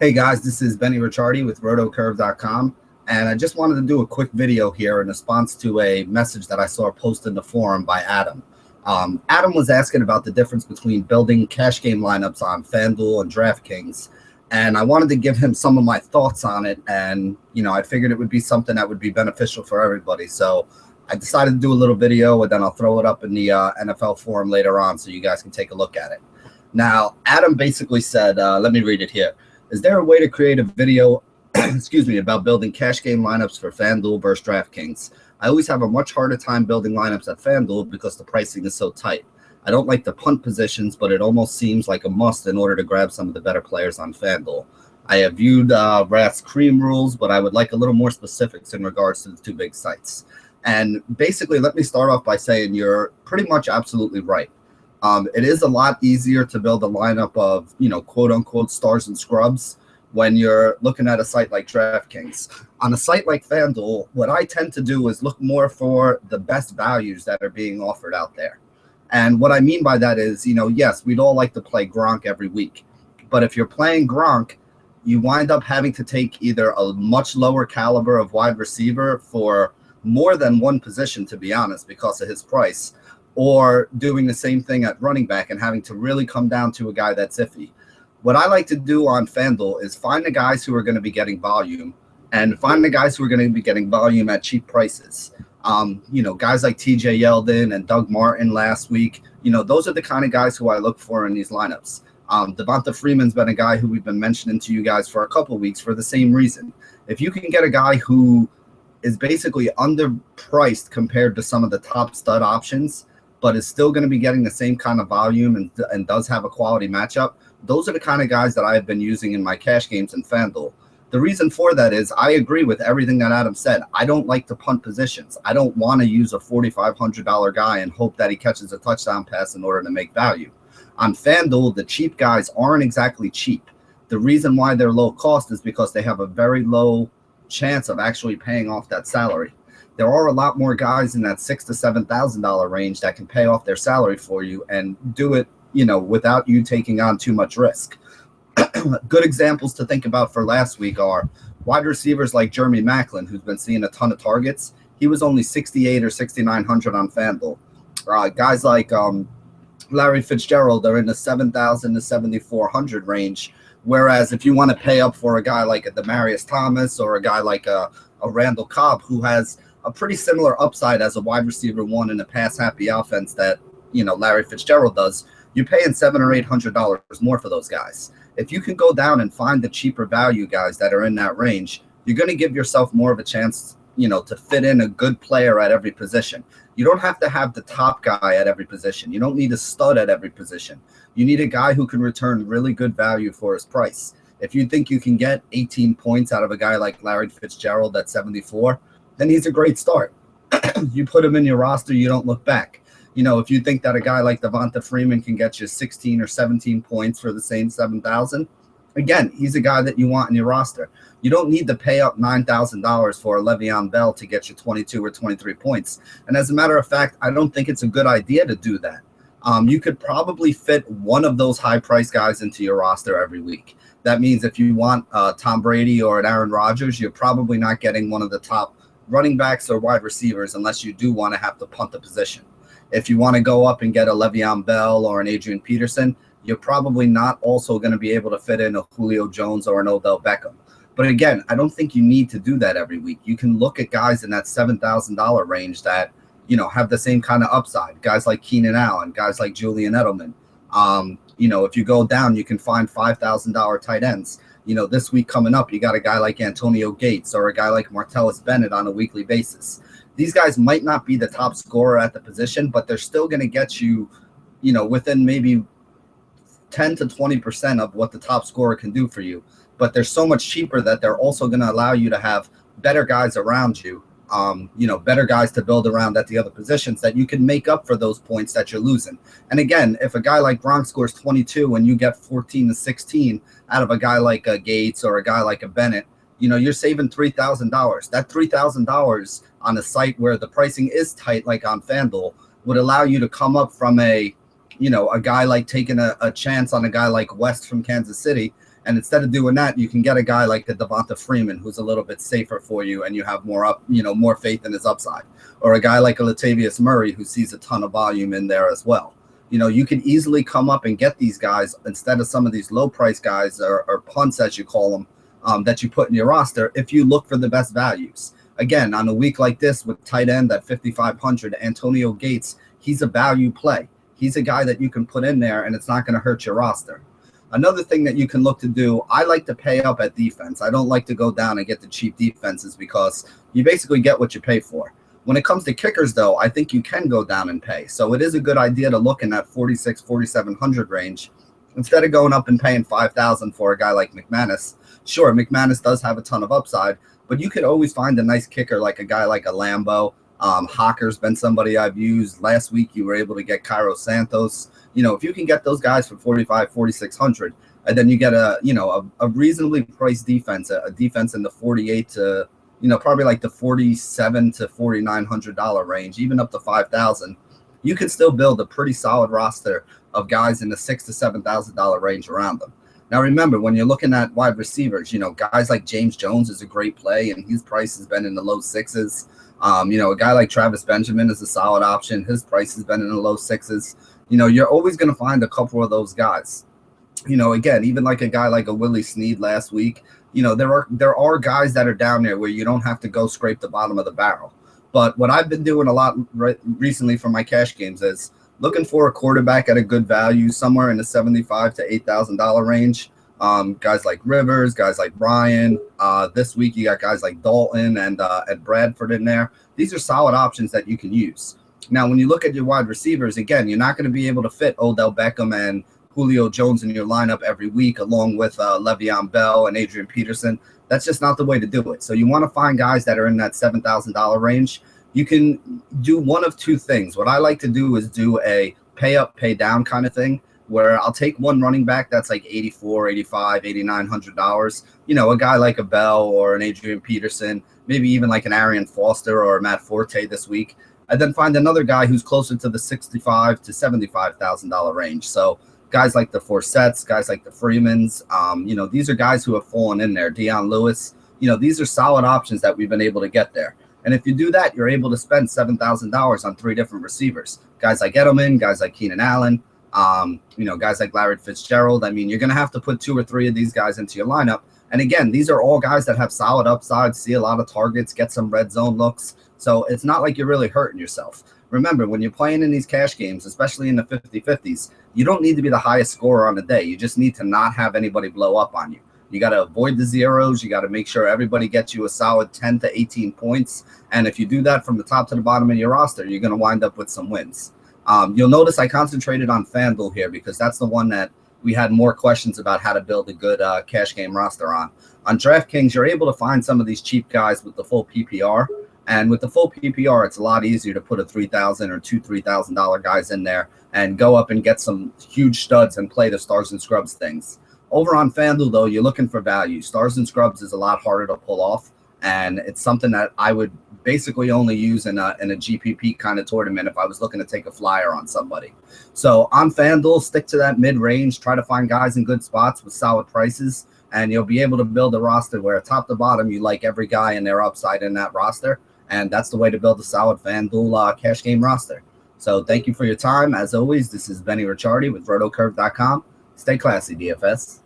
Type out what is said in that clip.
Hey guys, this is Benny Ricciardi with rotocurve.com, and I just wanted to do a quick video here in response to a message that I saw posted in the forum by Adam. Adam was asking about the difference between building cash game lineups on FanDuel and DraftKings, and I wanted to give him some of my thoughts on it, and I figured it would be something that would be beneficial for everybody. So I decided to do a little video, and then I'll throw it up in the NFL forum later on so you guys can take a look at it. Now, Adam basically said, let me read it here. Is there a way to create a video, excuse me, about building cash game lineups for FanDuel versus DraftKings? I always have a much harder time building lineups at FanDuel because the pricing is so tight. I don't like the punt positions, but it almost seems like a must in order to grab some of the better players on FanDuel. I have viewed Rath's Cream rules, but I would like a little more specifics in regards to the two big sites. And basically, let me start off by saying you're pretty much absolutely right. It is a lot easier to build a lineup of, quote unquote stars and scrubs when you're looking at a site like DraftKings. On a site like FanDuel, what I tend to do is look more for the best values that are being offered out there. And what I mean by that is, yes, we'd all like to play Gronk every week. But if you're playing Gronk, you wind up having to take either a much lower caliber of wide receiver for more than one position, to be honest, because of his price, or doing the same thing at running back and having to really come down to a guy that's iffy. What I like to do on FanDuel is find the guys who are going to be getting volume and find the guys who are going to be getting volume at cheap prices. Guys like TJ Yeldon and Doug Martin last week, those are the kind of guys who I look for in these lineups. Devonta Freeman's been a guy who we've been mentioning to you guys for a couple of weeks for the same reason. If you can get a guy who is basically underpriced compared to some of the top stud options, but is still going to be getting the same kind of volume and does have a quality matchup, those are the kind of guys that I've been using in my cash games in FanDuel. The reason for that is I agree with everything that Adam said. I don't like to punt positions. I don't want to use a $4,500 guy and hope that he catches a touchdown pass in order to make value. On FanDuel, the cheap guys aren't exactly cheap. The reason why they're low cost is because they have a very low chance of actually paying off that salary. There are a lot more guys in that $6,000 to $7,000 range that can pay off their salary for you and do it, without you taking on too much risk. Good examples to think about for last week are wide receivers like Jeremy Maclin, who's been seeing a ton of targets. He was only 6,800 or 6,900 on FanDuel. Guys like Larry Fitzgerald are in the 7,000 to 7,400 range. Whereas if you want to pay up for a guy like a Demaryius Thomas or a guy like a Randall Cobb, who has a pretty similar upside as a wide receiver one in a pass happy offense that, Larry Fitzgerald does, you're paying $700 or $800 more for those guys. If you can go down and find the cheaper value guys that are in that range, you're going to give yourself more of a chance, to fit in a good player at every position. You don't have to have the top guy at every position. You don't need a stud at every position. You need a guy who can return really good value for his price. If you think you can get 18 points out of a guy like Larry Fitzgerald at 74, then he's a great start. You put him in your roster, you don't look back. If you think that a guy like Devonta Freeman can get you 16 or 17 points for the same 7,000, again, he's a guy that you want in your roster. You don't need to pay up $9,000 for a Le'Veon Bell to get you 22 or 23 points. And as a matter of fact, I don't think it's a good idea to do that. You could probably fit one of those high-priced guys into your roster every week. That means if you want Tom Brady or an Aaron Rodgers, you're probably not getting one of the top running backs or wide receivers unless you do want to have to punt the position. If you want to go up and get a Le'Veon Bell or an Adrian Peterson, you're probably not also going to be able to fit in a Julio Jones or an Odell Beckham. But again, I don't think you need to do that every week. You can look at guys in that $7,000 range that, have the same kind of upside. Guys like Keenan Allen, guys like Julian Edelman. If you go down, you can find $5,000 tight ends. This week coming up, you got a guy like Antonio Gates or a guy like Martellus Bennett on a weekly basis. These guys might not be the top scorer at the position, but they're still going to get you, within maybe 10 to 20% of what the top scorer can do for you. But they're so much cheaper that they're also going to allow you to have better guys around you, better guys to build around at the other positions that you can make up for those points that you're losing. And again, if a guy like Gronk scores 22 and you get 14 to 16 out of a guy like a Gates or a guy like a Bennett, you're saving $3,000. That $3,000 on a site where the pricing is tight, like on FanDuel, would allow you to come up from a guy like taking a chance on a guy like West from Kansas City And instead of doing that, you can get a guy like a Devonta Freeman, who's a little bit safer for you, and you have more faith in his upside, or a guy like a Latavius Murray, who sees a ton of volume in there as well. You can easily come up and get these guys instead of some of these low price guys or punts, as you call them, that you put in your roster if you look for the best values. Again, on a week like this with tight end at 5,500, Antonio Gates, he's a value play. He's a guy that you can put in there and it's not going to hurt your roster. Another thing that you can look to do, I like to pay up at defense. I don't like to go down and get the cheap defenses because you basically get what you pay for. When it comes to kickers, though, I think you can go down and pay. So it is a good idea to look in that 4,600, 4,700 range instead of going up and paying 5,000 for a guy like McManus. Sure, McManus does have a ton of upside, but you could always find a nice kicker like a guy like a Lambo. Hawker's been somebody I've used. Last week, you were able to get Cairo Santos. If you can get those guys for 4,500, 4,600, and then you get a reasonably priced defense, a defense in the 48 to probably like the $4,700 to $4,900 range, even up to 5,000, you can still build a pretty solid roster of guys in the $6,000 to $7,000 range around them. Now, remember, when you're looking at wide receivers, guys like James Jones is a great play, and his price has been in the low sixes. A guy like Travis Benjamin is a solid option. His price has been in the low sixes. You're always going to find a couple of those guys. Again, even like a guy like a Willie Snead last week, there are guys that are down there where you don't have to go scrape the bottom of the barrel. But what I've been doing a lot recently for my cash games is looking for a quarterback at a good value, somewhere in the $7,500 to $8,000 range. Guys like Rivers, guys like Brian. This week you got guys like Dalton and Bradford in there. These are solid options that you can use. Now, when you look at your wide receivers, again, you're not going to be able to fit Odell Beckham and Julio Jones in your lineup every week, along with Le'Veon Bell and Adrian Peterson. That's just not the way to do it. So you want to find guys that are in that $7,000 range. You can do one of two things. What I like to do is do a pay up, pay down kind of thing, where I'll take one running back that's like $8,400, $8,500, $8,900. A guy like a Bell or an Adrian Peterson, maybe even like an Arian Foster or Matt Forte this week, and then find another guy who's closer to the $65,000 to $75,000 range. So guys like the Forsetts, guys like the Freemans, these are guys who have fallen in there. Deion Lewis, these are solid options that we've been able to get there. And if you do that, you're able to spend $7,000 on three different receivers. Guys like Edelman, guys like Keenan Allen, guys like Larry Fitzgerald. I mean, you're going to have to put two or three of these guys into your lineup. And again, these are all guys that have solid upside, see a lot of targets, get some red zone looks. So it's not like you're really hurting yourself. Remember, when you're playing in these cash games, especially in the 50-50s, you don't need to be the highest scorer on the day. You just need to not have anybody blow up on you. You got to avoid the zeros. You got to make sure everybody gets you a solid 10 to 18 points. And if you do that from the top to the bottom of your roster, you're going to wind up with some wins. You'll notice I concentrated on FanDuel here because that's the one that we had more questions about how to build a good cash game roster on. On DraftKings, you're able to find some of these cheap guys with the full PPR. And with the full PPR, it's a lot easier to put a $3,000 or $3,000 guys in there and go up and get some huge studs and play the stars and scrubs things. Over on FanDuel, though, you're looking for value. Stars and scrubs is a lot harder to pull off, and it's something that I would basically only use in a GPP kind of tournament if I was looking to take a flyer on somebody. So on FanDuel, stick to that mid-range. Try to find guys in good spots with solid prices, and you'll be able to build a roster where top to bottom you like every guy and their upside in that roster. And that's the way to build a solid FanDuel cash game roster. So thank you for your time. As always, this is Benny Ricciardi with rotocurve.com. Stay classy, DFS.